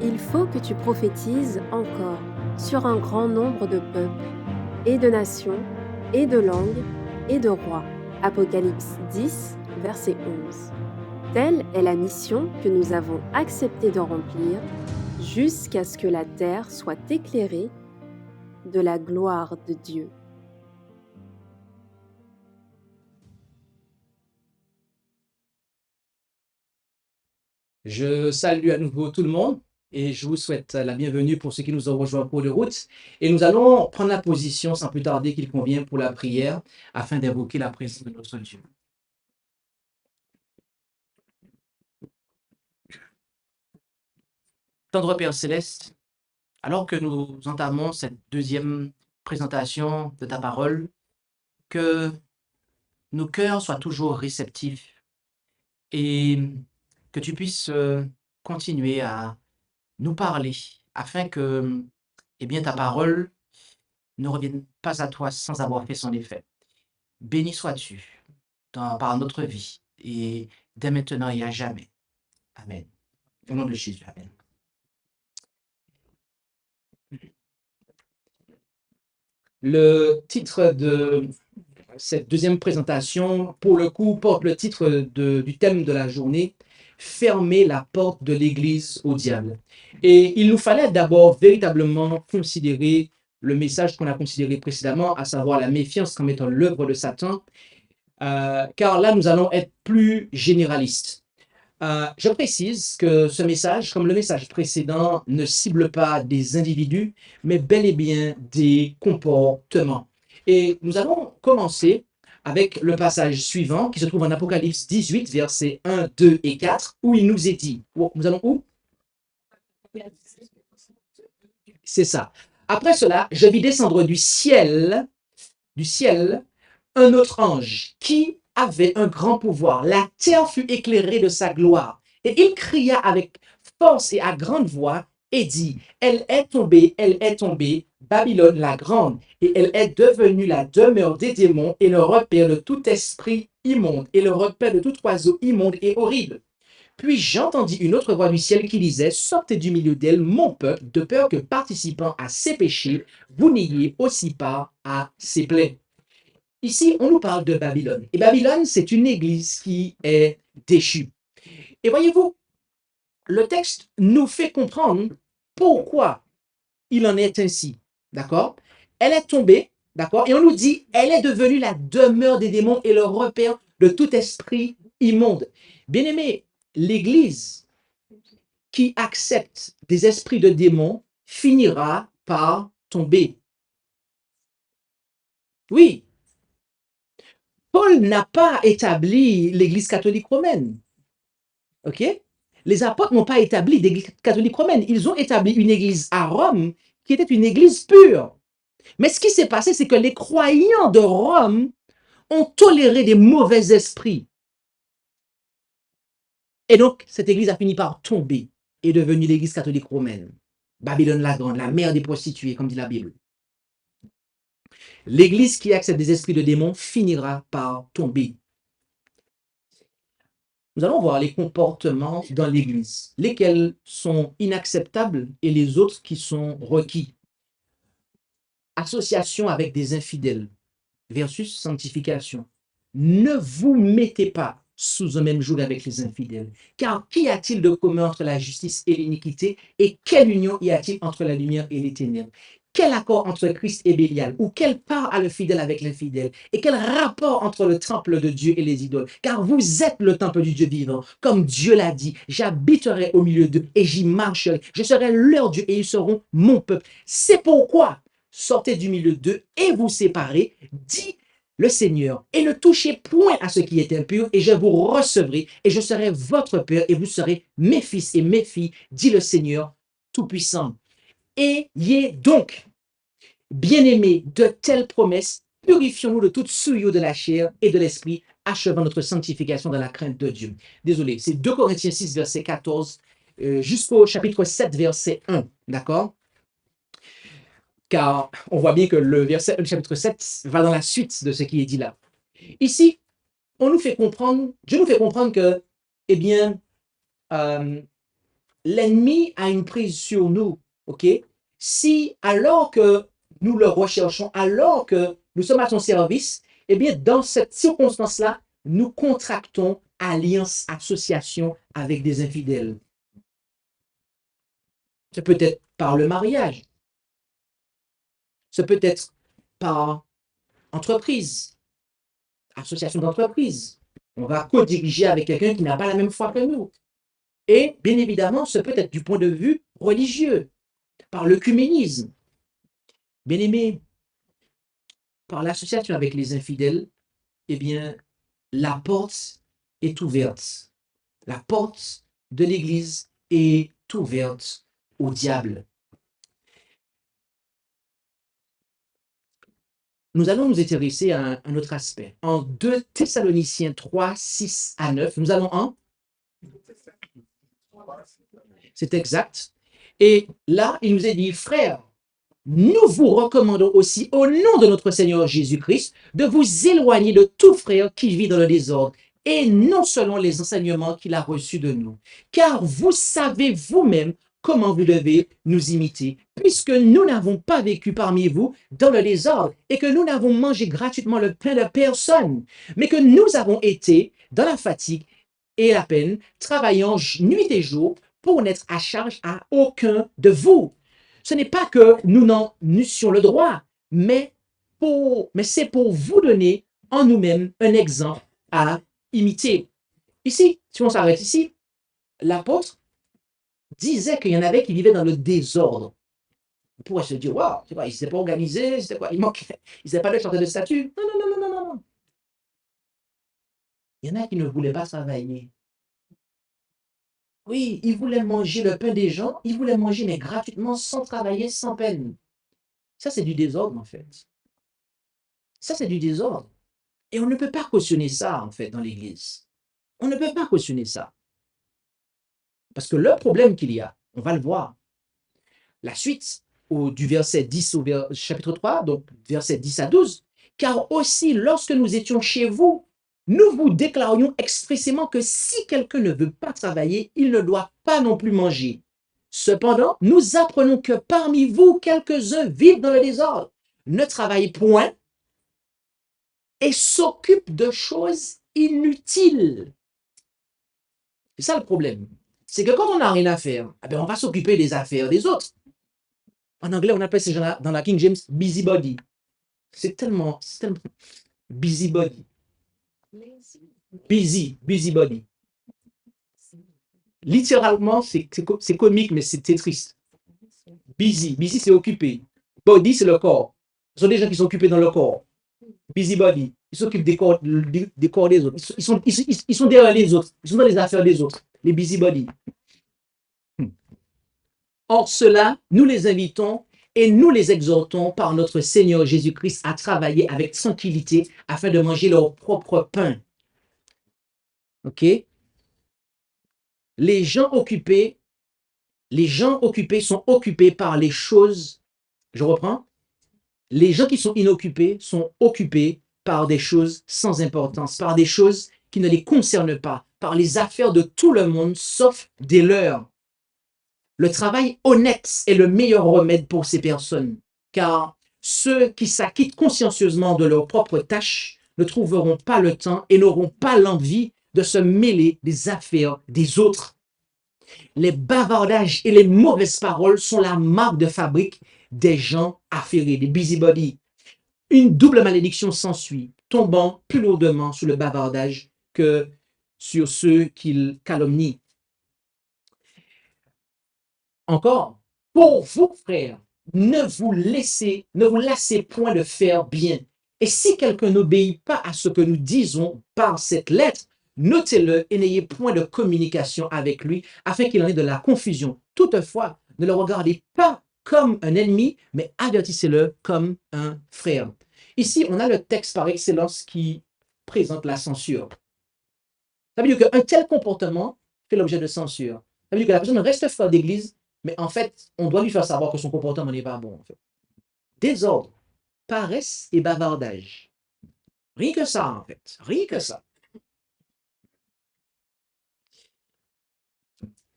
Il faut que tu prophétises encore sur un grand nombre de peuples, et de nations, et de langues, et de rois. Apocalypse 10, verset 11. Telle est la mission que nous avons accepté de remplir jusqu'à ce que la terre soit éclairée de la gloire de Dieu. Je salue à nouveau tout le monde et je vous souhaite la bienvenue pour ceux qui nous ont rejoints pour de route. Et nous allons prendre la position sans plus tarder qu'il convient pour la prière afin d'invoquer la présence de notre Dieu. Tendre Père Céleste, alors que nous entamons cette deuxième présentation de ta parole, que nos cœurs soient toujours réceptifs et que tu puisses continuer à nous parler afin que ta parole ne revienne pas à toi sans avoir fait son effet. Béni sois-tu par notre vie et dès maintenant et à jamais. Amen. Au nom de Jésus, Amen. Le titre de cette deuxième présentation, pour le coup, porte le titre du thème de la journée, Fermer la porte de l'Église au diable. Et il nous fallait d'abord véritablement considérer le message qu'on a considéré précédemment, à savoir la méfiance comme étant l'œuvre de Satan, car là, nous allons être plus généralistes. Je précise que ce message, comme le message précédent, ne cible pas des individus, mais bel et bien des comportements. Et nous allons commencer avec le passage suivant qui se trouve en Apocalypse 18, versets 1, 2 et 4, où il nous est dit, nous allons où? C'est ça. Après cela, je vis descendre du ciel, un autre ange qui avait un grand pouvoir. La terre fut éclairée de sa gloire. Et il cria avec force et à grande voix et dit, elle est tombée, Babylone la grande, et elle est devenue la demeure des démons et le repère de tout esprit immonde et le repère de tout oiseau immonde et horrible. Puis j'entendis une autre voix du ciel qui disait, sortez du milieu d'elle, mon peuple, de peur que participant à ses péchés, vous n'ayez aussi part à ses plaies. Ici, on nous parle de Babylone. Et Babylone, c'est une église qui est déchue. Et voyez-vous, le texte nous fait comprendre pourquoi il en est ainsi. D'accord? Elle est tombée, d'accord? Et on nous dit, elle est devenue la demeure des démons et le repère de tout esprit immonde. Bien-aimé, l'église qui accepte des esprits de démons finira par tomber. Oui, Paul n'a pas établi l'église catholique romaine. OK? Les apôtres n'ont pas établi d'église catholique romaine. Ils ont établi une église à Rome qui était une église pure. Mais ce qui s'est passé, c'est que les croyants de Rome ont toléré des mauvais esprits. Et donc, cette église a fini par tomber et est devenue l'église catholique romaine. Babylone la grande, la mère des prostituées, comme dit la Bible. L'église qui accepte des esprits de démons finira par tomber. Nous allons voir les comportements dans l'église, lesquels sont inacceptables et les autres qui sont requis. Association avec des infidèles versus sanctification. Ne vous mettez pas sous un même joug avec les infidèles, car qu'y a-t-il de commun entre la justice et l'iniquité, et quelle union y a-t-il entre la lumière et les ténèbres? Quel accord entre Christ et Bélial, ou quelle part a le fidèle avec l'infidèle, et quel rapport entre le temple de Dieu et les idoles? Car vous êtes le temple du Dieu vivant, comme Dieu l'a dit, j'habiterai au milieu d'eux et j'y marcherai, je serai leur Dieu et ils seront mon peuple. C'est pourquoi sortez du milieu d'eux et vous séparez, dit le Seigneur, et ne touchez point à ce qui est impur, et je vous recevrai, et je serai votre Père, et vous serez mes fils et mes filles, dit le Seigneur Tout-Puissant. Ayez donc, bien-aimés, de telles promesses, purifions-nous de toute souillure de la chair et de l'esprit, achevant notre sanctification dans la crainte de Dieu. Désolé, c'est 2 Corinthiens 6, verset 14, jusqu'au chapitre 7, verset 1, d'accord? Car on voit bien que le chapitre 7 va dans la suite de ce qui est dit là. Ici, Dieu nous fait comprendre que, eh bien, l'ennemi a une prise sur nous, ok? Si, alors que nous le recherchons, alors que nous sommes à son service, eh bien, dans cette circonstance-là, nous contractons alliance, association avec des infidèles. Ce peut être par le mariage, ce peut être par entreprise, association d'entreprise. On va co-diriger avec quelqu'un qui n'a pas la même foi que nous. Et bien évidemment, ce peut être du point de vue religieux, par l'œcuménisme. Bien aimé, par l'association avec les infidèles, eh bien, la porte est ouverte. La porte de l'Église est ouverte au diable. Nous allons nous intéresser à un autre aspect. En 2 Thessaloniciens 3, 6 à 9, nous allons en... C'est exact. Et là, il nous est dit, frères, nous vous recommandons aussi, au nom de notre Seigneur Jésus-Christ, de vous éloigner de tout frère qui vit dans le désordre, et non selon les enseignements qu'il a reçus de nous. Car vous savez vous-même comment vous devez nous imiter, puisque nous n'avons pas vécu parmi vous dans le désordre, et que nous n'avons mangé gratuitement le pain de personne, mais que nous avons été dans la fatigue et la peine, travaillant nuit et jour pour n'être à charge à aucun de vous. Ce n'est pas que nous n'en eussions le droit, mais c'est pour vous donner en nous-mêmes un exemple à imiter. Ici, si on s'arrête ici, l'apôtre disait qu'il y en avait qui vivaient dans le désordre. On pourrait se dire, waouh, ils ne s'étaient pas organisés, c'était quoi? Ils n'avaient pas de sorte de statut. Non, non, non, non, non, non. Il y en a qui ne voulaient pas travailler. Oui, ils voulaient manger le pain des gens, ils voulaient manger, mais gratuitement, sans travailler, sans peine. Ça, c'est du désordre, en fait. Ça, c'est du désordre. Et on ne peut pas cautionner ça, en fait, dans l'Église. On ne peut pas cautionner ça. Parce que le problème qu'il y a, on va le voir. La suite du verset 10 au chapitre 3, donc verset 10 à 12. Car aussi, lorsque nous étions chez vous, nous vous déclarions expressément que si quelqu'un ne veut pas travailler, il ne doit pas non plus manger. Cependant, nous apprenons que parmi vous, quelques-uns vivent dans le désordre, ne travaillent point et s'occupent de choses inutiles. C'est ça le problème. C'est que quand on n'a rien à faire, eh bien, on va s'occuper des affaires des autres. En anglais, on appelle ces gens-là, dans la King James, busybody. C'est tellement busybody. Busybody. Littéralement, c'est comique, mais c'est triste. Busy, c'est occupé. Body, c'est le corps. Ce sont des gens qui sont occupés dans le corps. Busybody. Ils s'occupent des corps des autres. Ils sont derrière les autres. Ils sont dans les affaires des autres. Les busybody. Or, ceux-là, nous les invitons et nous les exhortons par notre Seigneur Jésus-Christ à travailler avec tranquillité afin de manger leur propre pain. OK? Les gens occupés sont occupés par les choses. Je reprends. Les gens qui sont inoccupés sont occupés par des choses sans importance, par des choses qui ne les concernent pas, par les affaires de tout le monde sauf des leurs. Le travail honnête est le meilleur remède pour ces personnes, car ceux qui s'acquittent consciencieusement de leurs propres tâches ne trouveront pas le temps et n'auront pas l'envie de se mêler des affaires des autres. Les bavardages et les mauvaises paroles sont la marque de fabrique des gens affairés, des busybodies. Une double malédiction s'ensuit, tombant plus lourdement sur le bavardage que sur ceux qu'ils calomnient. Encore, pour vous, frères, ne vous lassez point de faire bien. Et si quelqu'un n'obéit pas à ce que nous disons par cette lettre, notez-le et n'ayez point de communication avec lui, afin qu'il en ait de la confusion. Toutefois, ne le regardez pas comme un ennemi, mais avertissez-le comme un frère. Ici, on a le texte par excellence qui présente la censure. Ça veut dire qu'un tel comportement fait l'objet de censure. Ça veut dire que la personne reste frère d'église, mais en fait, on doit lui faire savoir que son comportement n'est pas bon. En fait. Désordre, paresse et bavardage. Rien que ça, en fait. Rien que ça.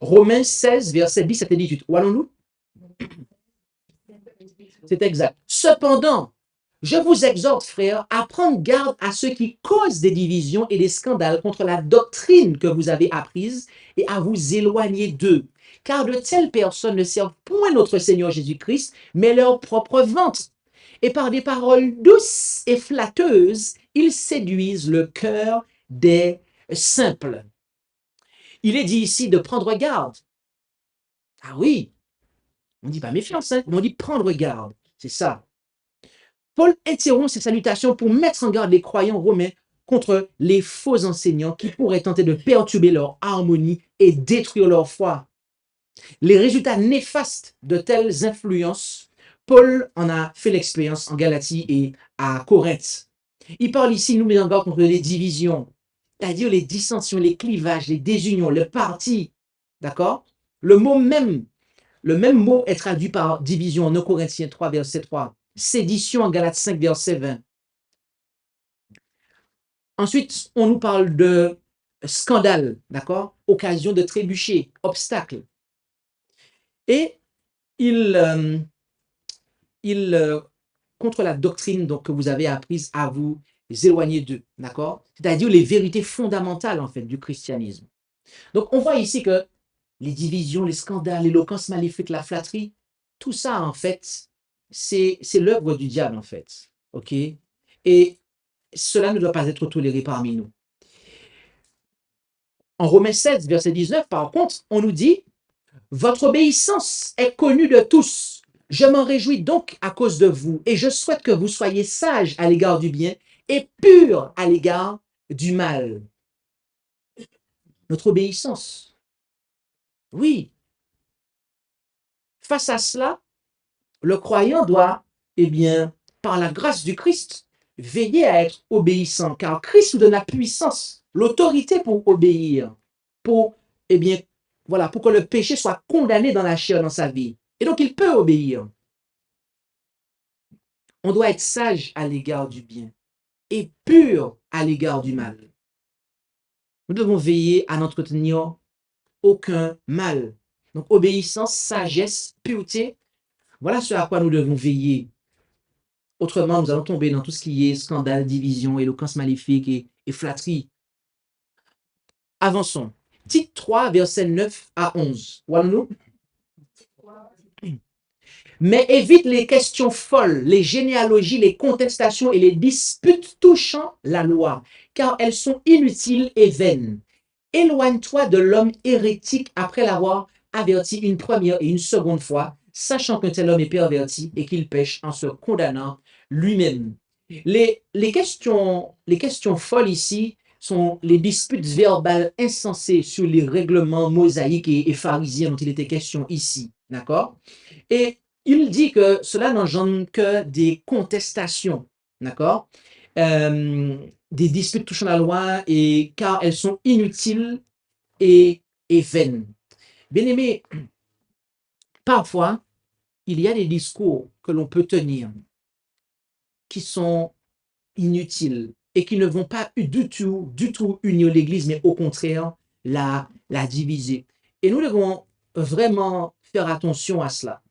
Romains 16, versets 17 et 18. Où allons-nous? C'est exact. Cependant, je vous exhorte, frères, à prendre garde à ceux qui causent des divisions et des scandales contre la doctrine que vous avez apprise et à vous éloigner d'eux. Car de telles personnes ne servent point notre Seigneur Jésus-Christ, mais leur propre ventre. Et par des paroles douces et flatteuses, ils séduisent le cœur des simples. Il est dit ici de prendre garde. Ah oui, on dit pas méfiance, hein, mais on dit prendre garde. C'est ça. Paul interrompt ses salutations pour mettre en garde les croyants romains contre les faux enseignants qui pourraient tenter de perturber leur harmonie et détruire leur foi. Les résultats néfastes de telles influences, Paul en a fait l'expérience en Galatie et à Corinthe. Il parle ici, nous met en garde contre les divisions, c'est-à-dire les dissensions, les clivages, les désunions, le parti. D'accord? Le même mot est traduit par division en 1 Corinthiens 3, verset 3. Sédition en Galates 5, verset 20. Ensuite, on nous parle de scandale, d'accord? Occasion de trébucher, obstacle. Et il, contre la doctrine donc, que vous avez apprise à vous éloigner d'eux, d'accord? C'est-à-dire les vérités fondamentales, en fait, du christianisme. Donc, on voit ici que les divisions, les scandales, l'éloquence maléfique, la flatterie, tout ça, en fait, c'est l'œuvre du diable, en fait, ok? Et cela ne doit pas être toléré parmi nous. En Romains 7, verset 19, par contre, on nous dit, votre obéissance est connue de tous. Je m'en réjouis donc à cause de vous et je souhaite que vous soyez sages à l'égard du bien et purs à l'égard du mal. Notre obéissance. Oui. Face à cela, le croyant doit, eh bien, par la grâce du Christ, veiller à être obéissant, car Christ nous donne la puissance, l'autorité pour obéir, pour, eh bien, voilà, pour que le péché soit condamné dans la chair, dans sa vie. Et donc, il peut obéir. On doit être sage à l'égard du bien et pur à l'égard du mal. Nous devons veiller à n'entretenir aucun mal. Donc, obéissance, sagesse, pureté, voilà ce à quoi nous devons veiller. Autrement, nous allons tomber dans tout ce qui est scandale, division, éloquence maléfique et flatterie. Avançons. Tite 3, versets 9 à 11. Voilà-nous. Mais évite les questions folles, les généalogies, les contestations et les disputes touchant la loi, car elles sont inutiles et vaines. Éloigne-toi de l'homme hérétique après l'avoir averti une première et une seconde fois, sachant qu'un tel homme est perverti et qu'il pêche en se condamnant lui-même. Les questions folles ici sont les disputes verbales insensées sur les règlements mosaïques et pharisiens dont il était question ici. D'accord? Et il dit que cela n'engendre que des contestations. D'accord? Des disputes touchant la loi et car elles sont inutiles et vaines. Bien aimé, parfois, il y a des discours que l'on peut tenir qui sont inutiles et qui ne vont pas du tout unir l'Église, mais au contraire, la diviser. Et nous devons vraiment faire attention à cela.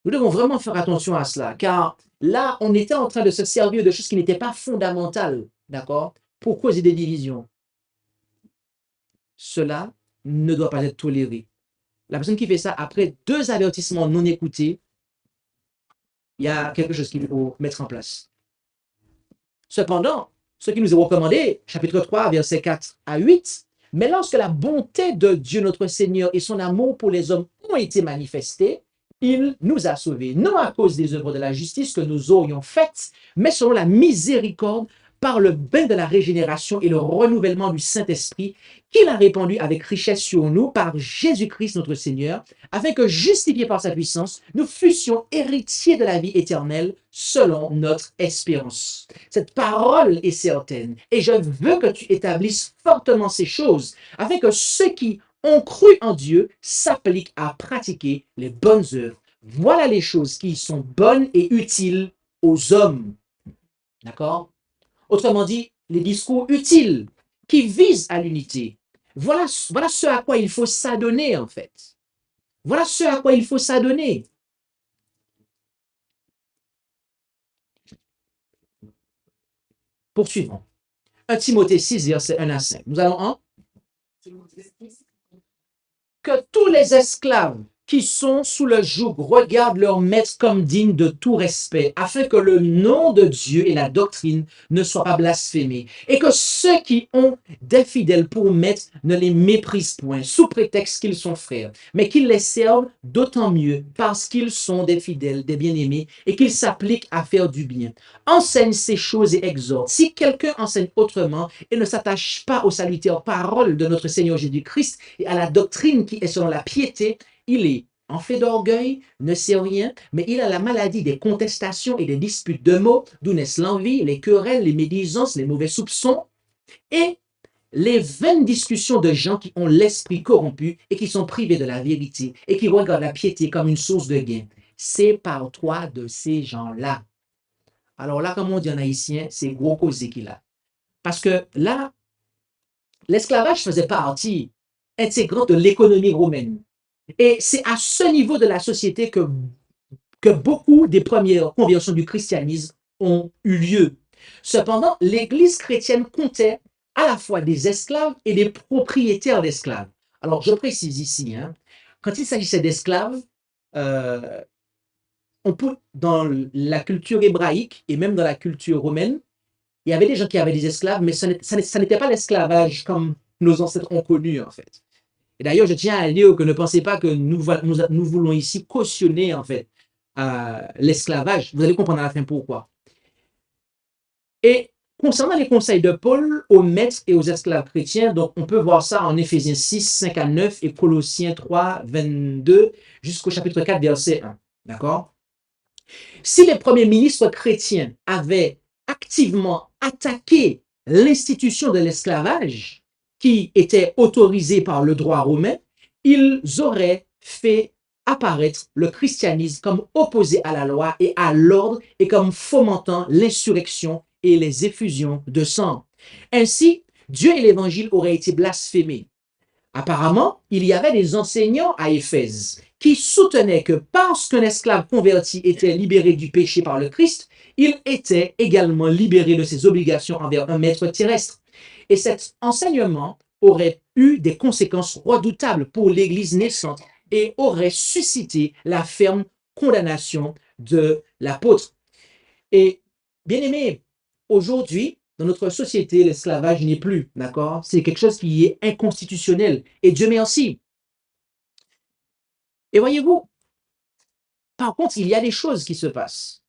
Nous devons vraiment faire attention à cela, car là, on était en train de se servir de choses qui n'étaient pas fondamentales, d'accord, pour causer des divisions. Cela ne doit pas être toléré. La personne qui fait ça, après 2 avertissements non écoutés, il y a quelque chose qu'il faut mettre en place. Cependant, ce qui nous est recommandé, chapitre 3, versets 4 à 8, mais lorsque la bonté de Dieu notre Seigneur et son amour pour les hommes ont été manifestés, il nous a sauvés, non à cause des œuvres de la justice que nous aurions faites, mais selon la miséricorde par le bain de la régénération et le renouvellement du Saint-Esprit qu'il a répandu avec richesse sur nous par Jésus-Christ notre Seigneur, afin que, justifiés par sa puissance, nous fussions héritiers de la vie éternelle selon notre espérance. Cette parole est certaine et je veux que tu établisses fortement ces choses, afin que ceux qui ont cru en Dieu s'appliquent à pratiquer les bonnes œuvres. Voilà les choses qui sont bonnes et utiles aux hommes. D'accord? Autrement dit, les discours utiles qui visent à l'unité. Voilà, voilà ce à quoi il faut s'adonner, en fait. Voilà ce à quoi il faut s'adonner. Poursuivons. 1 Timothée 6, verset 1 à 5. Nous allons en que tous les esclaves qui sont sous le joug regardent leur maître comme digne de tout respect, afin que le nom de Dieu et la doctrine ne soient pas blasphémés, et que ceux qui ont des fidèles pour maître ne les méprisent point, sous prétexte qu'ils sont frères, mais qu'ils les servent d'autant mieux parce qu'ils sont des fidèles, des bien-aimés, et qu'ils s'appliquent à faire du bien. Enseigne ces choses et exhorte. Si quelqu'un enseigne autrement et ne s'attache pas aux salutaires paroles de notre Seigneur Jésus-Christ et à la doctrine qui est selon la piété, il est en fait d'orgueil, ne sait rien, mais il a la maladie des contestations et des disputes de mots, d'où naissent l'envie, les querelles, les médisances, les mauvais soupçons et les vaines discussions de gens qui ont l'esprit corrompu et qui sont privés de la vérité et qui regardent la piété comme une source de gain. Sépare-toi de ces gens-là. Alors là, comme on dit en haïtien, c'est gros causé qu'il a. Parce que là, l'esclavage faisait partie intégrante de l'économie romaine. Et c'est à ce niveau de la société que beaucoup des premières conversions du christianisme ont eu lieu. Cependant, l'Église chrétienne comptait à la fois des esclaves et des propriétaires d'esclaves. Alors, je précise ici, hein, quand il s'agissait d'esclaves, euh, on peut, dans la culture hébraïque et même dans la culture romaine, il y avait des gens qui avaient des esclaves, mais ça n'était pas l'esclavage comme nos ancêtres ont connu, en fait. Et d'ailleurs, je tiens à dire que ne pensez pas que nous voulons ici cautionner, en fait, l'esclavage. Vous allez comprendre à la fin pourquoi. Et concernant les conseils de Paul aux maîtres et aux esclaves chrétiens, donc on peut voir ça en Éphésiens 6, 5 à 9 et Colossiens 3, 22 jusqu'au chapitre 4, verset 1. D'accord? Si les premiers ministres chrétiens avaient activement attaqué l'institution de l'esclavage, qui était autorisée par le droit romain, ils auraient fait apparaître le christianisme comme opposé à la loi et à l'ordre et comme fomentant l'insurrection et les effusions de sang. Ainsi, Dieu et l'Évangile auraient été blasphémés. Apparemment, il y avait des enseignants à Éphèse qui soutenaient que parce qu'un esclave converti était libéré du péché par le Christ, il était également libéré de ses obligations envers un maître terrestre. Et cet enseignement aurait eu des conséquences redoutables pour l'Église naissante et aurait suscité la ferme condamnation de l'apôtre. Et bien aimé, aujourd'hui, dans notre société, l'esclavage n'est plus, d'accord? C'est quelque chose qui est inconstitutionnel. Et Dieu merci. Et voyez-vous, par contre, il y a des choses qui se passent.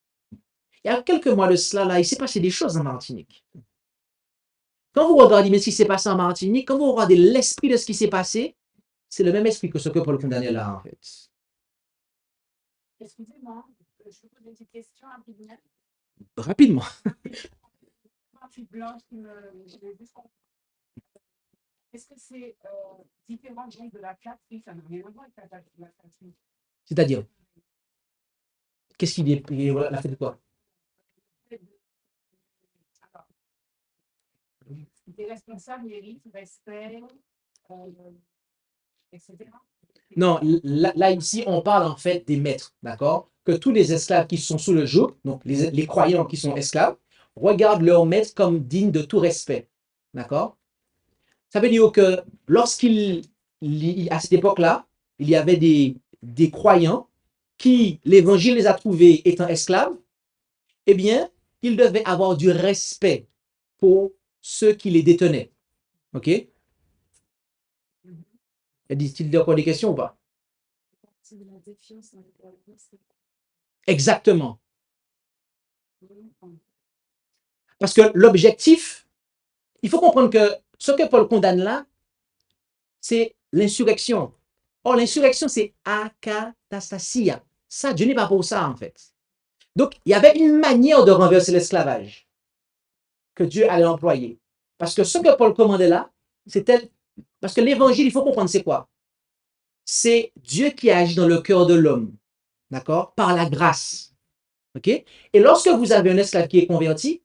Il y a quelques mois de cela, là, il s'est passé des choses en Martinique. Quand vous regardez ce qui s'est passé en Martinique, quand vous regardez l'esprit de ce qui s'est passé, c'est le même esprit que ce que Paul condamnait là, en fait. Excusez-moi, je vous pose une petite question rapidement. Rapidement. Partie blanche qui me. Je vais juste comprendre. Est-ce que c'est différent donc, de la flatterie? Ça n'a rien à voir avec la flatterie. C'est-à-dire, qu'est-ce qu'il est, la fait de quoi? Alors, des responsables méritent respect, etc. Non, là, ici, on parle en fait des maîtres, d'accord? Que tous les esclaves qui sont sous le joug, donc les croyants qui sont esclaves, regardent leur maître comme digne de tout respect, d'accord? Ça veut dire que à cette époque-là, il y avait des croyants qui, l'évangile les a trouvés étant esclaves, eh bien, ils devaient avoir du respect pour ceux qui les détenaient, ok? Dit-il encore des questions ou pas? Exactement. Parce que l'objectif, il faut comprendre que ce que Paul condamne là, c'est l'insurrection. Or, l'insurrection, c'est akatastasia. Ça, Dieu n'est pas pour ça, en fait. Donc, il y avait une manière de renverser l'esclavage que Dieu allait employer. Parce que ce que Paul commandait là, c'était... Parce que l'évangile, il faut comprendre, c'est quoi? C'est Dieu qui agit dans le cœur de l'homme, d'accord? Par la grâce. OK? Et lorsque vous avez un esclave qui est converti,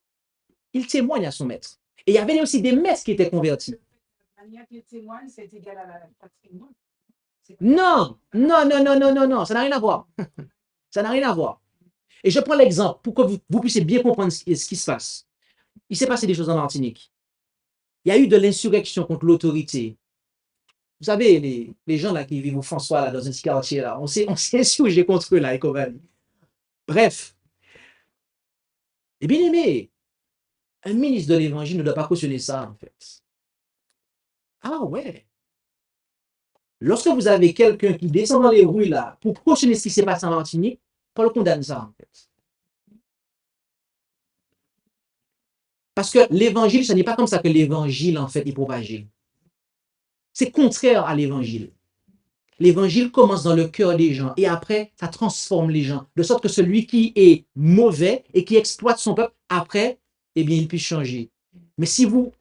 il témoigne à son maître. Et il y avait aussi des maîtres qui étaient convertis. manière qu'il témoigne, c'est égal à la Catherine. Non, non, non, non, non, non, non, ça n'a rien à voir. Ça n'a rien à voir. Et je prends l'exemple pour que vous puissiez bien comprendre ce qui se passe. Il s'est passé des choses en Martinique. Il y a eu de l'insurrection contre l'autorité. Vous savez, les gens là qui vivent au François, là, dans un petit quartier, là, on s'est insurgé contre eux, là, et compagnie. Bref. Et bien aimé, un ministre de l'Évangile ne doit pas cautionner ça, en fait. Ah ouais. Lorsque vous avez quelqu'un qui descend dans les rues, là, pour cautionner ce qui s'est passé en Martinique, Paul condamne ça, en fait. Parce que l'évangile, ce n'est pas comme ça que l'évangile, en fait, est propagé. C'est contraire à l'évangile. L'évangile commence dans le cœur des gens et après, ça transforme les gens. De sorte que celui qui est mauvais et qui exploite son peuple, après, eh bien, il puisse changer. Mais si vous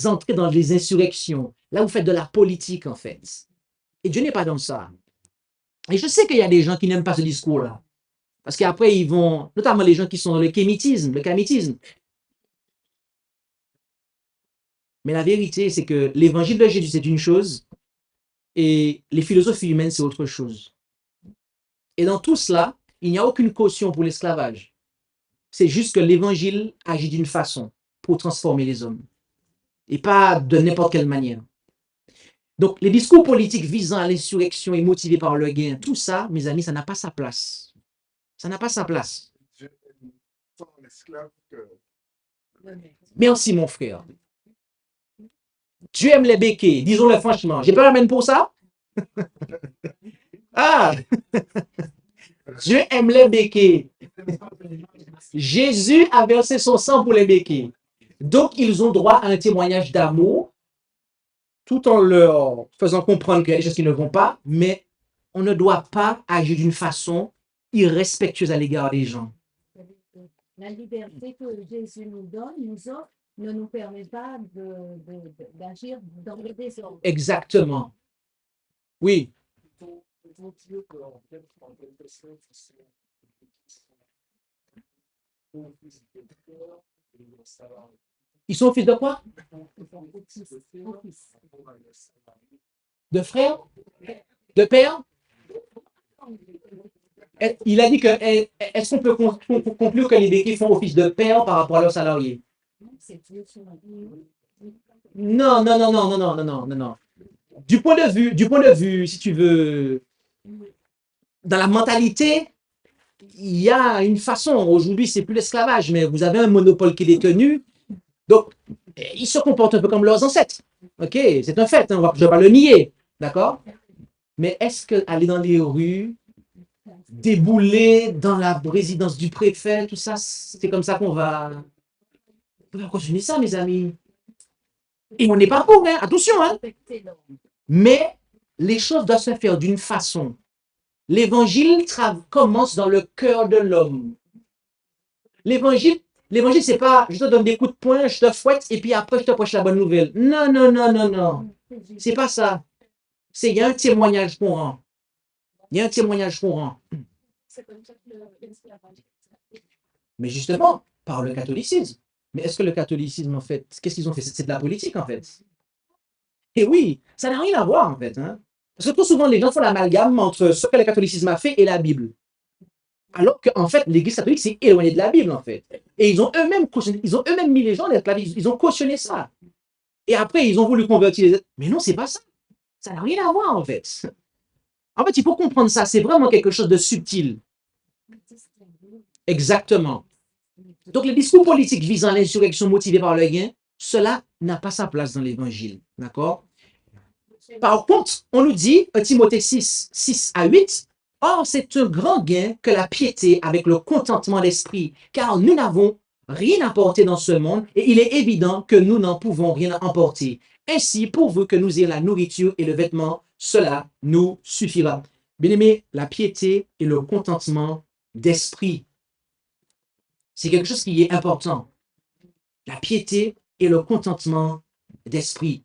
entrez dans des insurrections, là, vous faites de la politique, en fait. Et Dieu n'est pas dans ça. Et je sais qu'il y a des gens qui n'aiment pas ce discours-là. Parce qu'après, ils vont, notamment les gens qui sont dans le kémitisme. Mais la vérité, c'est que l'évangile de Jésus, c'est une chose, et les philosophies humaines, c'est autre chose. Et dans tout cela, il n'y a aucune caution pour l'esclavage. C'est juste que l'évangile agit d'une façon pour transformer les hommes, et pas de n'importe quelle manière. Donc, les discours politiques visant à l'insurrection et motivés par le gain, tout ça, mes amis, ça n'a pas sa place. Ça n'a pas sa place. Merci, mon frère. Dieu aime les béquets, disons-le franchement. J'ai pas la main pour ça. Ah, Dieu aime les béquets. Jésus a versé son sang pour les béquets. Donc, ils ont droit à un témoignage d'amour, tout en leur faisant comprendre qu'il y a des choses qui ne vont pas, mais on ne doit pas agir d'une façon irrespectueuse à l'égard des gens. La liberté que Jésus nous donne, nous offre, ne nous permet pas d'agir dans le désordre. Exactement. Oui. Ils sont fils de quoi? De frères? De père? Il a dit que, est-ce qu'on peut conclure que les béquets font office de père par rapport à leurs salariés? Non, non, non, non, non, non, non, non, non, non. Du point de vue, si tu veux, dans la mentalité, il y a une façon. Aujourd'hui, c'est plus l'esclavage, mais vous avez un monopole qui est détenu. Donc, ils se comportent un peu comme leurs ancêtres. OK, c'est un fait, hein, je ne vais pas le nier. D'accord? Mais est-ce qu'aller dans les rues, débouler dans la résidence du préfet, tout ça, c'est comme ça qu'on va continuer ça, mes amis. Et on n'est pas pour, hein, attention, hein. Mais les choses doivent se faire d'une façon. L'évangile commence dans le cœur de l'homme. L'évangile, c'est pas je te donne des coups de poing, je te fouette et puis après je te prêche la bonne nouvelle. Non, non, non, non, non. C'est pas ça. Il y a un témoignage qu'on rend. Il y a un témoignage qu'on rend. Mais justement, par le catholicisme. Mais est-ce que le catholicisme, en fait, qu'est-ce qu'ils ont fait? C'est de la politique, en fait. Et oui, ça n'a rien à voir, en fait. Hein? Parce que trop souvent, les gens font l'amalgame entre ce que le catholicisme a fait et la Bible. Alors qu'en fait, l'Église catholique s'est éloignée de la Bible, en fait. Et ils ont eux-mêmes mis les gens dans l'esclavage. Ils ont cautionné ça. Et après, ils ont voulu convertir les êtres. Mais non, c'est pas ça. Ça n'a rien à voir, en fait. En fait, il faut comprendre ça. C'est vraiment quelque chose de subtil. Exactement. Donc, les discours politiques visant l'insurrection motivée par le gain, cela n'a pas sa place dans l'Évangile. D'accord? Par contre, on nous dit, Timothée 6, 6 à 8, « Or, c'est un grand gain que la piété avec le contentement d'esprit, car nous n'avons rien apporté dans ce monde, et il est évident que nous n'en pouvons rien emporter. Ainsi, pourvu que nous ayons la nourriture et le vêtement, cela nous suffira. » Bien-aimés, la piété et le contentement d'esprit, c'est quelque chose qui est important. La piété et le contentement d'esprit.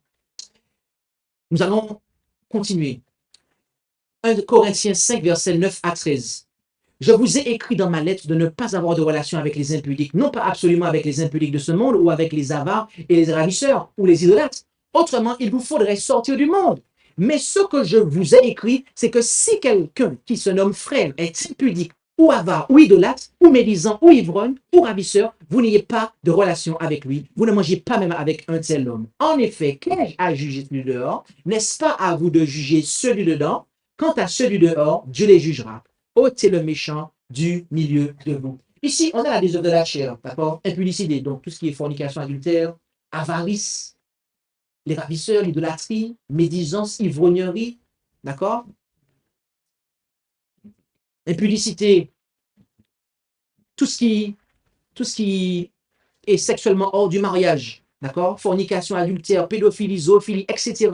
Nous allons continuer. 1 Corinthiens 5, versets 9 à 13. Je vous ai écrit dans ma lettre de ne pas avoir de relation avec les impudiques, non pas absolument avec les impudiques de ce monde ou avec les avares et les ravisseurs ou les idolâtres, Autrement, il vous faudrait sortir du monde. Mais ce que je vous ai écrit, c'est que si quelqu'un qui se nomme frère est impudique, ou avare, ou idolâtre, ou médisant, ou ivrogne, ou ravisseur, vous n'ayez pas de relation avec lui. Vous ne mangez pas même avec un tel homme. En effet, qu'ai-je à juger celui dehors? N'est-ce pas à vous de juger ceux du dedans? Quant à ceux du dehors, Dieu les jugera. Ôtez le méchant du milieu de vous. Ici, on a les œuvres de la chair, d'accord? Impudicité, donc tout ce qui est fornication, adultère, avarice, les ravisseurs, l'idolâtrie, médisance, ivrognerie, d'accord? Impudicité, tout ce qui, tout ce qui est sexuellement hors du mariage, d'accord? Fornication, adultère, pédophilie, zoophilie, etc.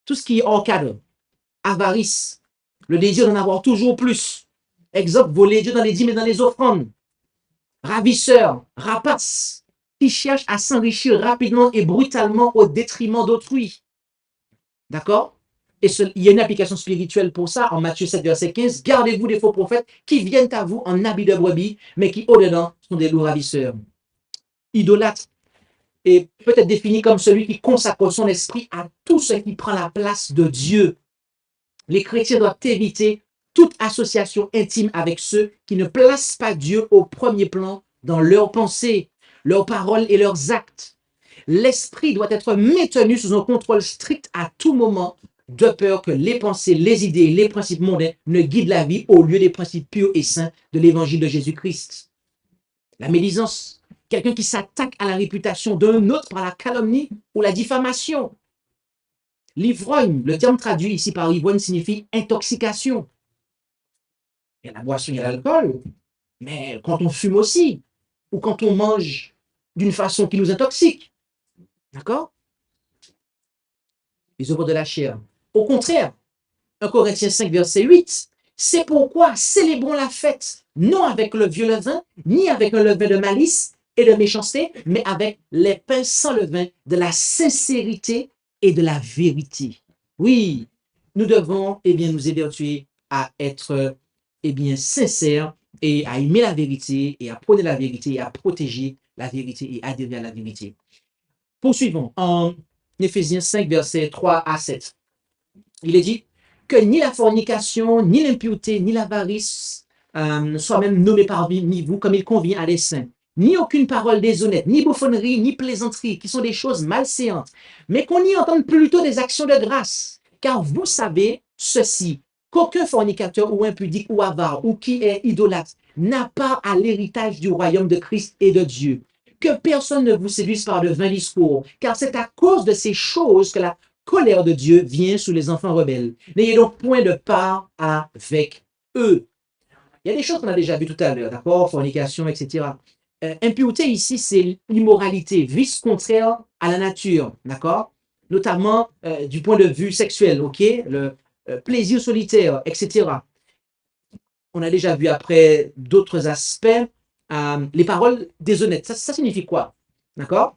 Tout ce qui est hors cadre. Avarice, le désir d'en avoir toujours plus. Exemple, voler Dieu dans les dîmes et dans les offrandes. Ravisseur, rapace, qui cherche à s'enrichir rapidement et brutalement au détriment d'autrui. D'accord? Et il y a une application spirituelle pour ça en Matthieu 7, verset 15. Gardez-vous des faux prophètes qui viennent à vous en habit de brebis, mais qui au-dedans sont des loups ravisseurs. Idolâtre est peut-être défini comme celui qui consacre son esprit à tout ce qui prend la place de Dieu. Les chrétiens doivent éviter toute association intime avec ceux qui ne placent pas Dieu au premier plan dans leurs pensées, leurs paroles et leurs actes. L'esprit doit être maintenu sous un contrôle strict à tout moment, de peur que les pensées, les idées, les principes mondains ne guident la vie au lieu des principes purs et saints de l'évangile de Jésus-Christ. La médisance, quelqu'un qui s'attaque à la réputation d'un autre par la calomnie ou la diffamation. L'ivrogne, le terme traduit ici par ivrogne signifie intoxication. Il y a la boisson, il y a l'alcool, mais quand on fume aussi, ou quand on mange d'une façon qui nous intoxique, d'accord? Les œuvres de la chair. Au contraire, 1 Corinthiens 5, verset 8, c'est pourquoi célébrons la fête, non avec le vieux levain, ni avec un levain de malice et de méchanceté, mais avec les pains sans levain de la sincérité et de la vérité. Oui, nous devons nous évertuer à être sincères et à aimer la vérité et à prôner la vérité et à protéger la vérité et adhérer à la vérité. Poursuivons en Éphésiens 5, versets 3 à 7. Il est dit que ni la fornication, ni l'impureté, ni l'avarice soient même nommés parmi vous comme il convient à des saints. Ni aucune parole déshonnête, ni bouffonnerie, ni plaisanterie, qui sont des choses malséantes, mais qu'on y entende plutôt des actions de grâce. Car vous savez ceci, qu'aucun fornicateur ou impudique ou avare ou qui est idolâtre n'a pas à l'héritage du royaume de Christ et de Dieu. Que personne ne vous séduise par de vains discours, car c'est à cause de ces choses que la colère de Dieu vient sur les enfants rebelles. N'ayez donc point de part avec eux. Il y a des choses qu'on a déjà vues tout à l'heure, d'accord? Fornication, etc. Impureté ici, c'est l'immoralité, vice contraire à la nature, d'accord? Notamment du point de vue sexuel, ok? Le plaisir solitaire, etc. On a déjà vu après d'autres aspects. Les paroles déshonnêtes, ça signifie quoi? D'accord?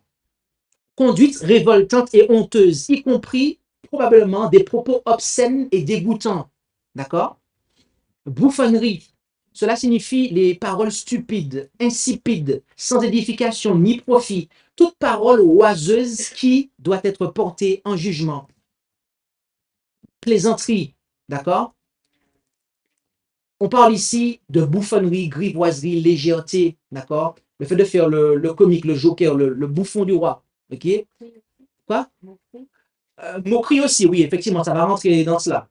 Conduite révoltante et honteuse, y compris probablement des propos obscènes et dégoûtants. D'accord? Bouffonnerie. Cela signifie les paroles stupides, insipides, sans édification ni profit. Toute parole oiseuse qui doit être portée en jugement. Plaisanterie. D'accord? On parle ici de bouffonnerie, grivoiserie, légèreté. D'accord? Le fait de faire le comique, le joker, le bouffon du roi. OK? Quoi? Moquerie aussi, oui, effectivement, ça va rentrer dans cela.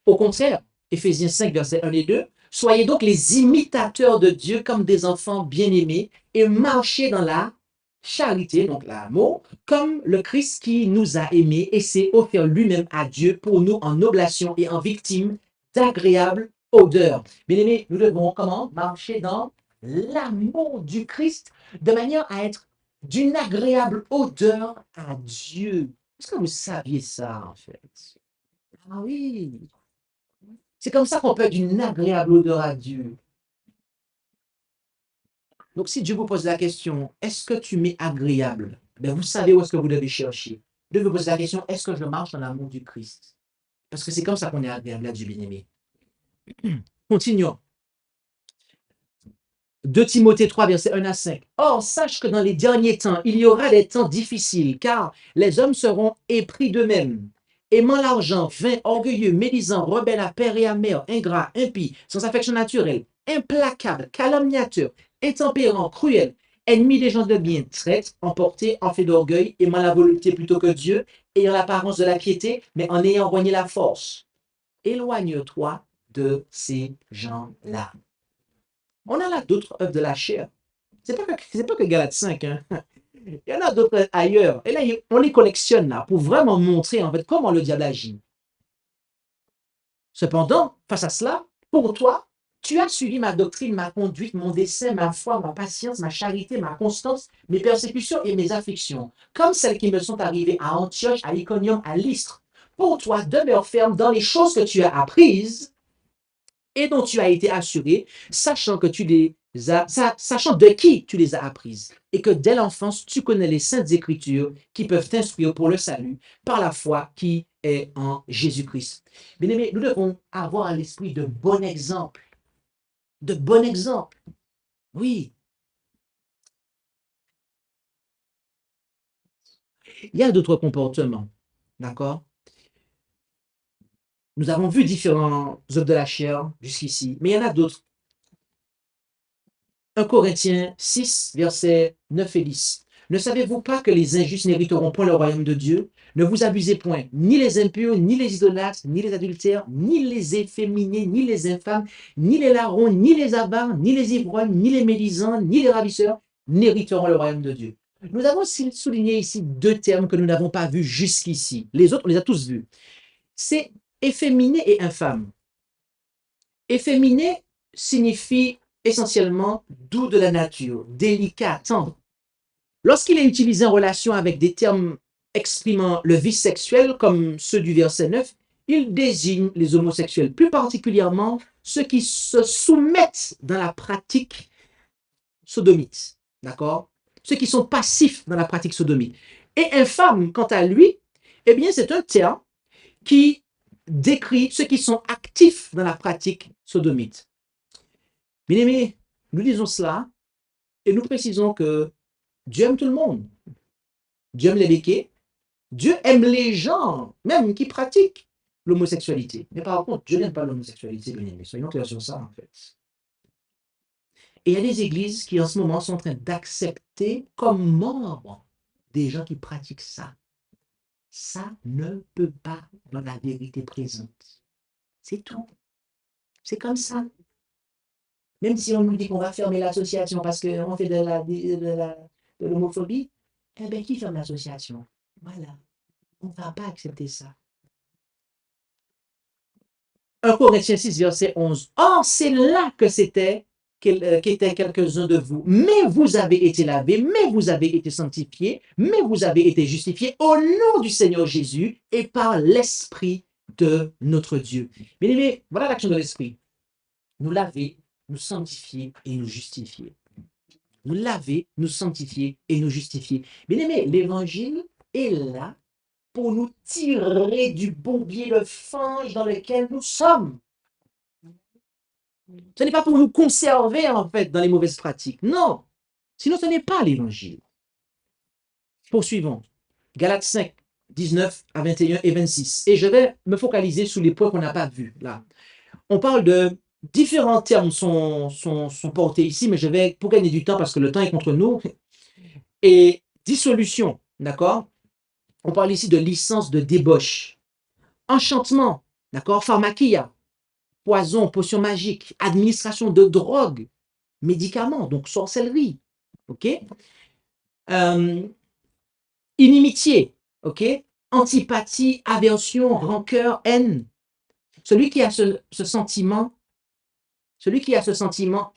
Au contraire, Éphésiens 5, versets 1 et 2, soyez donc les imitateurs de Dieu comme des enfants bien-aimés et marchez dans la charité, donc l'amour, comme le Christ qui nous a aimés et s'est offert lui-même à Dieu pour nous en oblation et en victime d'agréable odeur. Bien-aimés, nous devons comment? Marcher dans l'amour du Christ de manière à être d'une agréable odeur à Dieu. Est-ce que vous saviez ça, en fait? Ah oui, c'est comme ça qu'on peut être d'une agréable odeur à Dieu. Donc, si Dieu vous pose la question, est-ce que tu m'es agréable? Ben, vous savez où est-ce que vous devez chercher. Dieu vous pose la question, est-ce que je marche dans l'amour du Christ? Parce que c'est comme ça qu'on est agréable à Dieu, bien-aimé. Continuons. 2 Timothée 3, versets 1 à 5. Or, sache que dans les derniers temps, il y aura des temps difficiles, car les hommes seront épris d'eux-mêmes, aimant l'argent, vains, orgueilleux, médisants, rebelles à père et à mère, ingrats, impies, sans affection naturelle, implacables, calomniateurs, intempérants, cruels, ennemis des gens de bien, traîtres, emportés, enflés d'orgueil, aimant la volupté plutôt que Dieu, ayant l'apparence de la piété, mais en ayant renié la force. Éloigne-toi de ces gens-là. On a là d'autres œuvres de la chair. C'est pas que Galates 5, hein. Il y en a d'autres ailleurs. Et là, on les collectionne là pour vraiment montrer en fait comment le diable agit. Cependant, face à cela, pour toi, tu as suivi ma doctrine, ma conduite, mon dessein, ma foi, ma patience, ma charité, ma constance, mes persécutions et mes afflictions, comme celles qui me sont arrivées à Antioche, à Iconium, à Lystre. Pour toi, demeure ferme dans les choses que tu as apprises et dont tu as été assuré, sachant que tu les as, sachant de qui tu les as apprises, et que dès l'enfance, tu connais les saintes écritures qui peuvent t'instruire pour le salut par la foi qui est en Jésus-Christ. Bien-aimés, nous devons avoir à l'esprit de bons exemples. De bons exemples. Oui. Il y a d'autres comportements. D'accord? Nous avons vu différents œuvres de la chair jusqu'ici, mais il y en a d'autres. 1 Corinthiens 6, versets 9 et 10. Ne savez-vous pas que les injustes n'hériteront point le royaume de Dieu? Ne vous abusez point, ni les impurs, ni les idolâtres, ni les adultères, ni les efféminés, ni les infâmes, ni les larrons, ni les avares, ni les ivrognes, ni les médisants, ni les ravisseurs n'hériteront le royaume de Dieu. Nous avons souligné ici deux termes que nous n'avons pas vus jusqu'ici. Les autres, on les a tous vus. C'est efféminé et infâme. Efféminé signifie essentiellement doux de la nature, délicat, tendre. Lorsqu'il est utilisé en relation avec des termes exprimant le vice sexuel, comme ceux du verset 9, il désigne les homosexuels, plus particulièrement ceux qui se soumettent dans la pratique sodomite. D'accord? Ceux qui sont passifs dans la pratique sodomite. Et infâme, quant à lui, eh bien, c'est un terme qui décrit ceux qui sont actifs dans la pratique sodomite. Bien aimés, nous disons cela et nous précisons que Dieu aime tout le monde. Dieu aime les béquets. Dieu aime les gens, même qui pratiquent l'homosexualité. Mais par contre, Dieu n'aime pas l'homosexualité, bien aimés. Soyons clairs sur ça, en fait. Et il y a des églises qui, en ce moment, sont en train d'accepter comme membres des gens qui pratiquent ça. Ça ne peut pas dans la vérité présente. C'est tout. C'est comme ça. Même si on nous dit qu'on va fermer l'association parce qu'on fait de l'homophobie, eh bien, qui ferme l'association? Voilà. On ne va pas accepter ça. 1 Corinthiens 6, verset 11. Or, c'est là que qu'étaient quelques-uns de vous. Mais vous avez été lavés, mais vous avez été sanctifiés, mais vous avez été justifiés au nom du Seigneur Jésus et par l'Esprit de notre Dieu. Bien aimé, voilà l'action de l'Esprit. Nous laver, nous sanctifier et nous justifier. Nous laver, nous sanctifier et nous justifier. Bien aimé, l'évangile est là pour nous tirer du bourbier de fange dans lequel nous sommes. Ce n'est pas pour nous conserver, en fait, dans les mauvaises pratiques. Non. Sinon, ce n'est pas l'évangile. Poursuivons. Galates 5, 19 à 21 et 26. Et je vais me focaliser sur les points qu'on n'a pas vus là. On parle de différents termes sont portés ici, mais je vais, pour gagner du temps, parce que le temps est contre nous, et dissolution, d'accord? On parle ici de licence de débauche, enchantement, d'accord? Pharmakia, poison, potion magique, administration de drogue, médicaments, donc sorcellerie, ok? Inimitié, ok? Antipathie, aversion, rancœur, haine. Celui qui a ce sentiment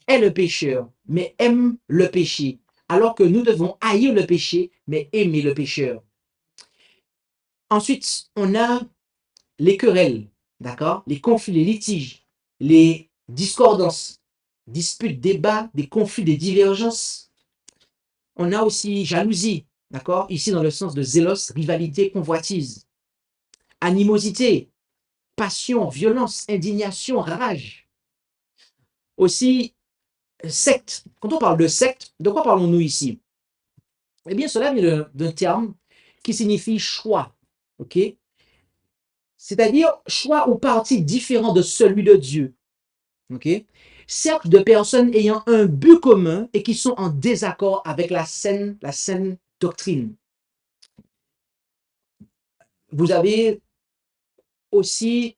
est le pécheur, mais aime le péché, alors que nous devons haïr le péché, mais aimer le pécheur. Ensuite, on a les querelles, d'accord? Les conflits, les litiges, les discordances, disputes, débats, des conflits, des divergences. On a aussi jalousie, d'accord? Ici, dans le sens de zélos, rivalité, convoitise. Animosité, passion, violence, indignation, rage. Aussi, secte. Quand on parle de secte, de quoi parlons-nous ici? Eh bien, cela vient d'un terme qui signifie choix. OK? C'est-à-dire choix ou parti différent de celui de Dieu. OK? Cercle de personnes ayant un but commun et qui sont en désaccord avec la saine doctrine. Vous avez aussi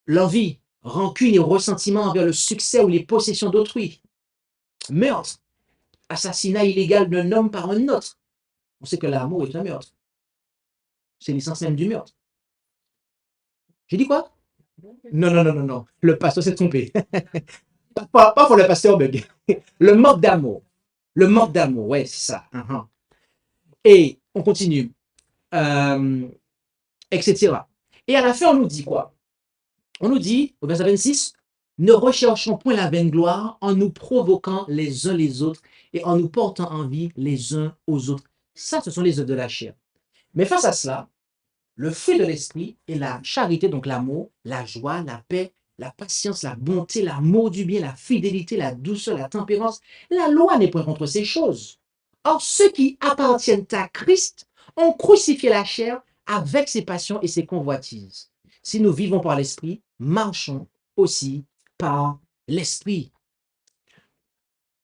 l'envie, rancune et ressentiment envers le succès ou les possessions d'autrui. Meurtre, assassinat illégal d'un homme par un autre. On sait que l'amour est un meurtre. C'est l'essence même du meurtre. J'ai dit quoi? Non, non, non, non, non. Le pasteur s'est trompé. Pas pour le pasteur Bug. Le manque d'amour. Le manque d'amour, ouais, c'est ça. Et on continue, etc. Et à la fin, on nous dit quoi? On nous dit, au verset 26, ne recherchons point la vaine gloire en nous provoquant les uns les autres et en nous portant envie les uns aux autres. Ça, ce sont les œuvres de la chair. Mais face à cela, le fruit de l'esprit est la charité, donc l'amour, la joie, la paix, la patience, la bonté, l'amour du bien, la fidélité, la douceur, la tempérance. La loi n'est point contre ces choses. Or, ceux qui appartiennent à Christ ont crucifié la chair avec ses passions et ses convoitises. Si nous vivons par l'esprit, marchons aussi par l'esprit.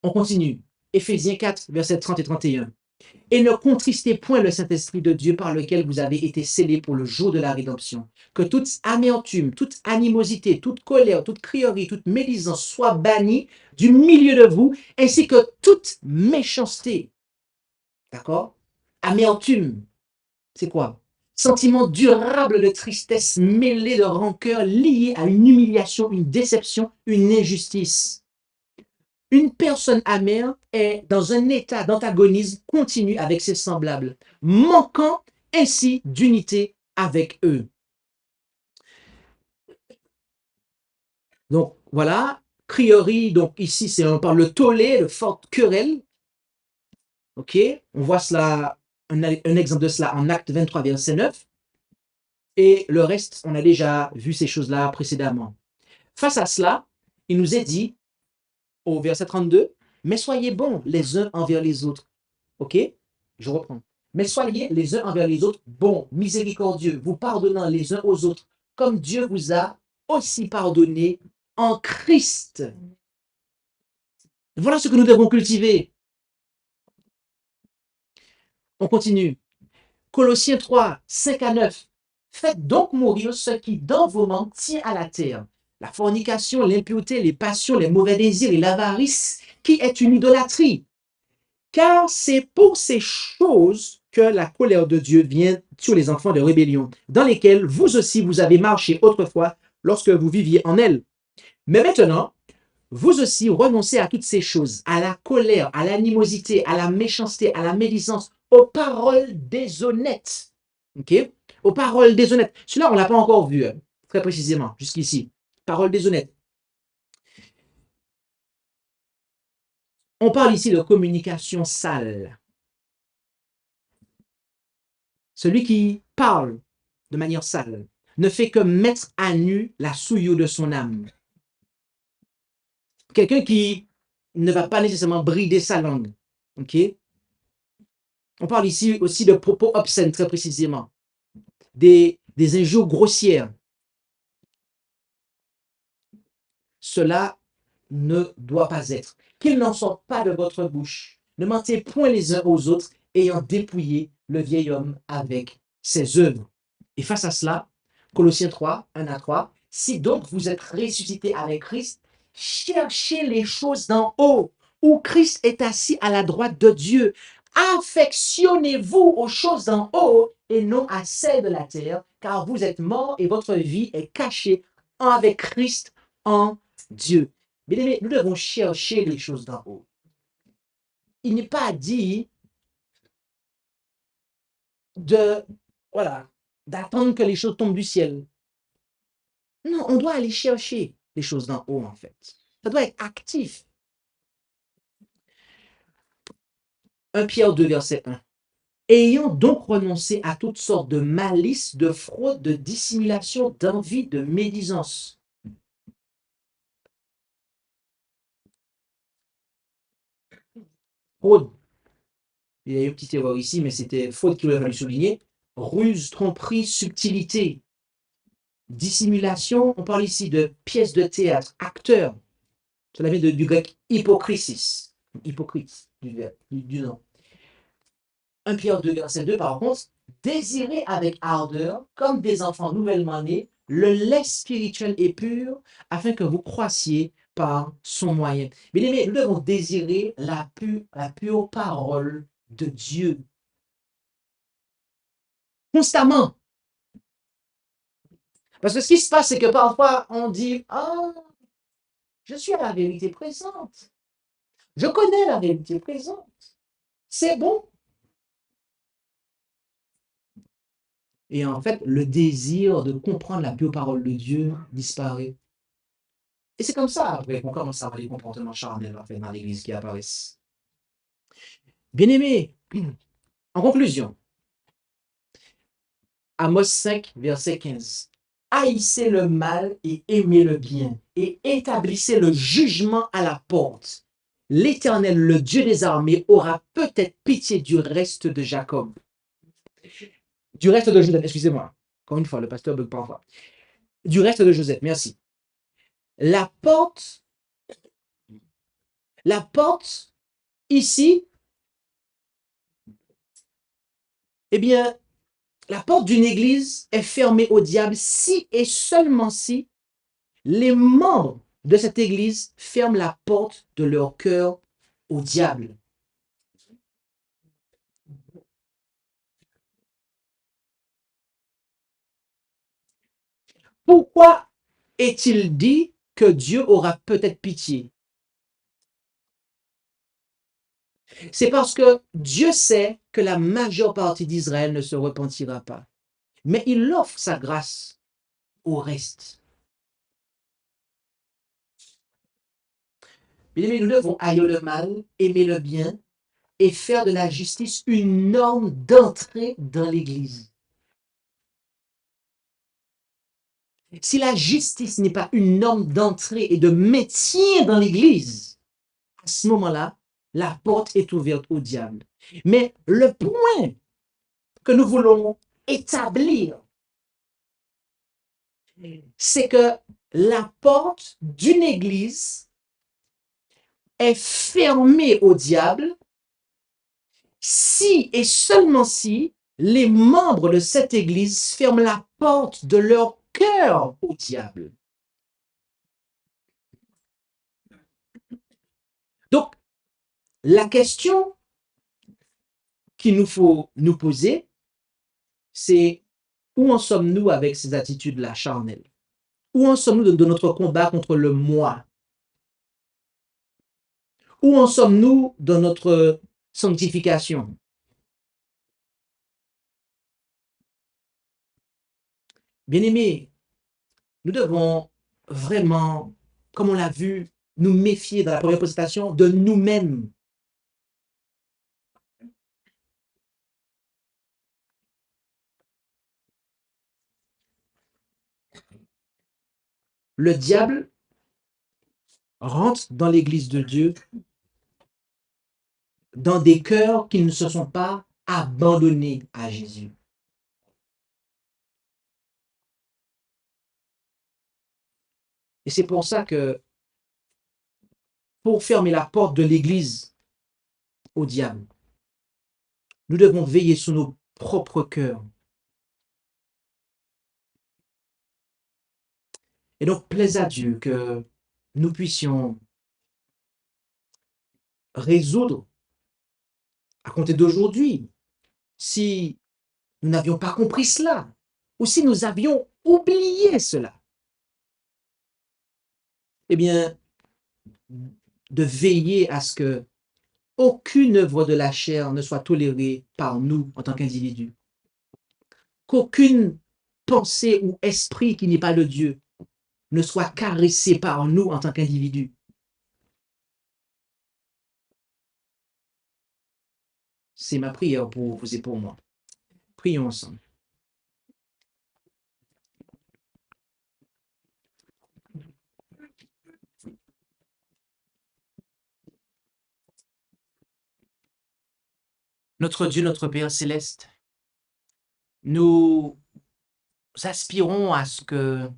On continue. Éphésiens 4, versets 30 et 31. Et ne contristez point le Saint-Esprit de Dieu par lequel vous avez été scellés pour le jour de la rédemption. Que toute amertume, toute animosité, toute colère, toute crierie, toute médisance soit bannie du milieu de vous, ainsi que toute méchanceté. D'accord? Amertume, c'est quoi? Sentiment durable de tristesse mêlé de rancœur lié à une humiliation, une déception, une injustice. Une personne amère est dans un état d'antagonisme continu avec ses semblables, manquant ainsi d'unité avec eux. Donc voilà, crierie, donc ici on parle le tollé, de forte querelle. Ok, on voit cela, un exemple de cela en Acte 23, verset 9. Et le reste, on a déjà vu ces choses-là précédemment. Face à cela, il nous est dit au verset 32, mais soyez bons les uns envers les autres. OK? Je reprends. Mais soyez les uns envers les autres bons, miséricordieux, vous pardonnant les uns aux autres, comme Dieu vous a aussi pardonné en Christ. Voilà ce que nous devons cultiver. On continue. Colossiens 3, 5 à 9. Faites donc mourir ce qui dans vos membres tient à la terre. La fornication, l'impureté, les passions, les mauvais désirs et l'avarice, qui est une idolâtrie. Car c'est pour ces choses que la colère de Dieu vient sur les enfants de rébellion, dans lesquels vous aussi vous avez marché autrefois lorsque vous viviez en elles. Mais maintenant, vous aussi renoncez à toutes ces choses, à la colère, à l'animosité, à la méchanceté, à la médisance, aux paroles déshonnêtes. OK? Aux paroles déshonnêtes. Celui-là, on ne l'a pas encore vu, très précisément, jusqu'ici. Paroles déshonnêtes. On parle ici de communication sale. Celui qui parle de manière sale ne fait que mettre à nu la souillure de son âme. Quelqu'un qui ne va pas nécessairement brider sa langue. OK? On parle ici aussi de propos obscènes, très précisément. Des injures grossières. Cela ne doit pas être. Qu'il n'en sorte pas de votre bouche. Ne mentez point les uns aux autres, ayant dépouillé le vieil homme avec ses œuvres. Et face à cela, Colossiens 3, 1 à 3, si donc vous êtes ressuscité avec Christ, cherchez les choses d'en haut, où Christ est assis à la droite de Dieu. Affectionnez-vous aux choses d'en haut et non à celles de la terre, car vous êtes morts et votre vie est cachée avec Christ en Dieu. Bien-aimés, nous devons chercher les choses d'en haut. Il n'est pas dit d'attendre que les choses tombent du ciel. Non, on doit aller chercher les choses d'en haut, en fait. Ça doit être actif. 1 Pierre 2, verset 1. Ayant donc renoncé à toutes sortes de malice, de fraude, de dissimulation, d'envie, de médisance. fraude. Il y a eu une petite erreur ici, mais c'était faute qu'il aurait fallu souligner. Ruse, tromperie, subtilité, dissimulation. On parle ici de pièces de théâtre, acteur. Cela vient du grec hypocrisis, hypocrite du nom. 1 Pierre 2, verset 2, par contre, désirez avec ardeur, comme des enfants nouvellement nés, le lait spirituel et pur, afin que vous croissiez par son moyen. Bien aimés, nous devons désirer la pure parole de Dieu constamment. Parce que ce qui se passe, c'est que parfois on dit, ah, je suis à la vérité présente. Je connais la vérité présente. C'est bon. Et en fait, le désir de comprendre la pure parole de Dieu disparaît. Et c'est comme ça, après, qu'on commence à avoir des comportements charnels en fait, dans l'Église qui apparaissent. Bien-aimés, en conclusion, Amos 5, verset 15. Haïssez le mal et aimez le bien, et établissez le jugement à la porte. L'Éternel, le Dieu des armées, aura peut-être pitié du reste de Jacob. Du reste de Joseph, excusez-moi. Encore une fois, le pasteur bug parfois. Du reste de Joseph, merci. La porte ici, eh bien, la porte d'une église est fermée au diable si et seulement si les membres de cette église ferment la porte de leur cœur au diable. Pourquoi est-il dit que Dieu aura peut-être pitié? C'est parce que Dieu sait que la majeure partie d'Israël ne se repentira pas. Mais il offre sa grâce au reste. Bien aimés, nous devons haïr le mal, aimer le bien et faire de la justice une norme d'entrée dans l'Église. Si la justice n'est pas une norme d'entrée et de maintien dans l'Église, à ce moment-là, la porte est ouverte au diable. Mais le point que nous voulons établir, c'est que la porte d'une Église est fermée au diable si et seulement si les membres de cette Église ferment la porte de leur cœur au diable. Donc, la question qu'il nous faut nous poser, c'est où en sommes-nous avec ces attitudes-là charnelles? Où en sommes-nous de notre combat contre le moi? Où en sommes-nous dans notre sanctification? Bien-aimés, nous devons vraiment, comme on l'a vu, nous méfier dans la première présentation de nous-mêmes. Le diable rentre dans l'Église de Dieu dans des cœurs qui ne se sont pas abandonnés à Jésus. Et c'est pour ça que pour fermer la porte de l'Église au diable, nous devons veiller sur nos propres cœurs. Et donc, plaise à Dieu que nous puissions résoudre, à compter d'aujourd'hui, si nous n'avions pas compris cela, ou si nous avions oublié cela, eh bien, de veiller à ce que aucune œuvre de la chair ne soit tolérée par nous en tant qu'individus. Qu'aucune pensée ou esprit qui n'est pas de Dieu ne soit caressé par nous en tant qu'individus. C'est ma prière pour vous et pour moi. Prions ensemble. Notre Dieu, notre Père céleste, nous aspirons à ce que,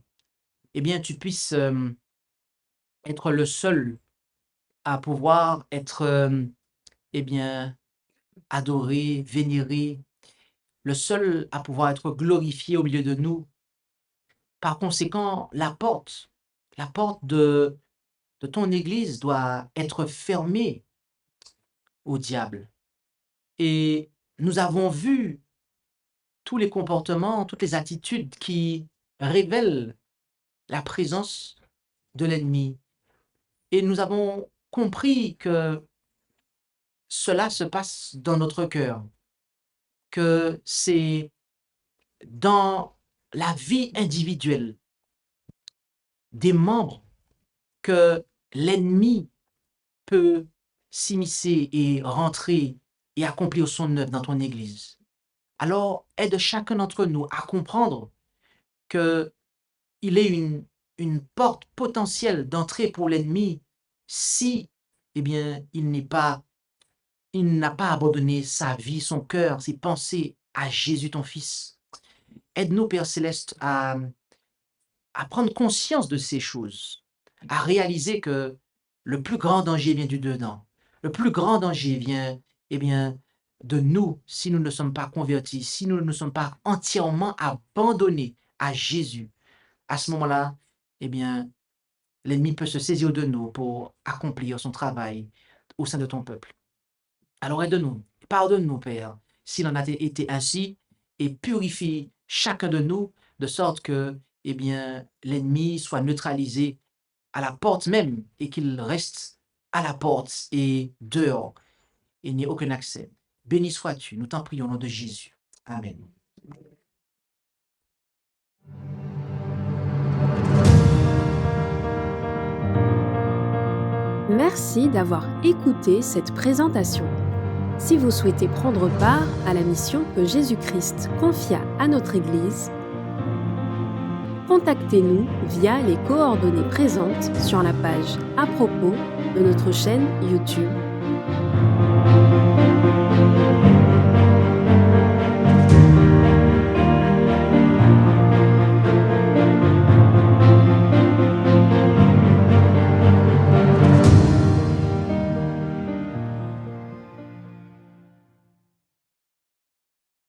eh bien, tu puisses être le seul à pouvoir être, eh bien, adoré, vénéré, le seul à pouvoir être glorifié au milieu de nous. Par conséquent, la porte de ton Église doit être fermée au diable. Et nous avons vu tous les comportements, toutes les attitudes qui révèlent la présence de l'ennemi. Et nous avons compris que cela se passe dans notre cœur, que c'est dans la vie individuelle des membres que l'ennemi peut s'immiscer et rentrer et accomplir son œuvre dans ton Église. Alors, aide chacun d'entre nous à comprendre qu'il est une porte potentielle d'entrée pour l'ennemi si, eh bien, il n'a pas abandonné sa vie, son cœur, ses pensées à Jésus, ton Fils. Aide-nous, Père Céleste, à prendre conscience de ces choses, à réaliser que le plus grand danger vient du dedans. Le plus grand danger vient, eh bien, de nous si nous ne sommes pas convertis, si nous ne sommes pas entièrement abandonnés à Jésus. À ce moment-là, eh bien, l'ennemi peut se saisir de nous pour accomplir son travail au sein de ton peuple. Alors aide-nous, pardonne-nous, Père, s'il en a été ainsi, et purifie chacun de nous de sorte que, eh bien, l'ennemi soit neutralisé à la porte même et qu'il reste à la porte et dehors et n'y ait aucun accès. Béni sois-tu, nous t'en prions au nom de Jésus. Amen. Merci d'avoir écouté cette présentation. Si vous souhaitez prendre part à la mission que Jésus-Christ confia à notre Église, contactez-nous via les coordonnées présentes sur la page à propos de notre chaîne YouTube.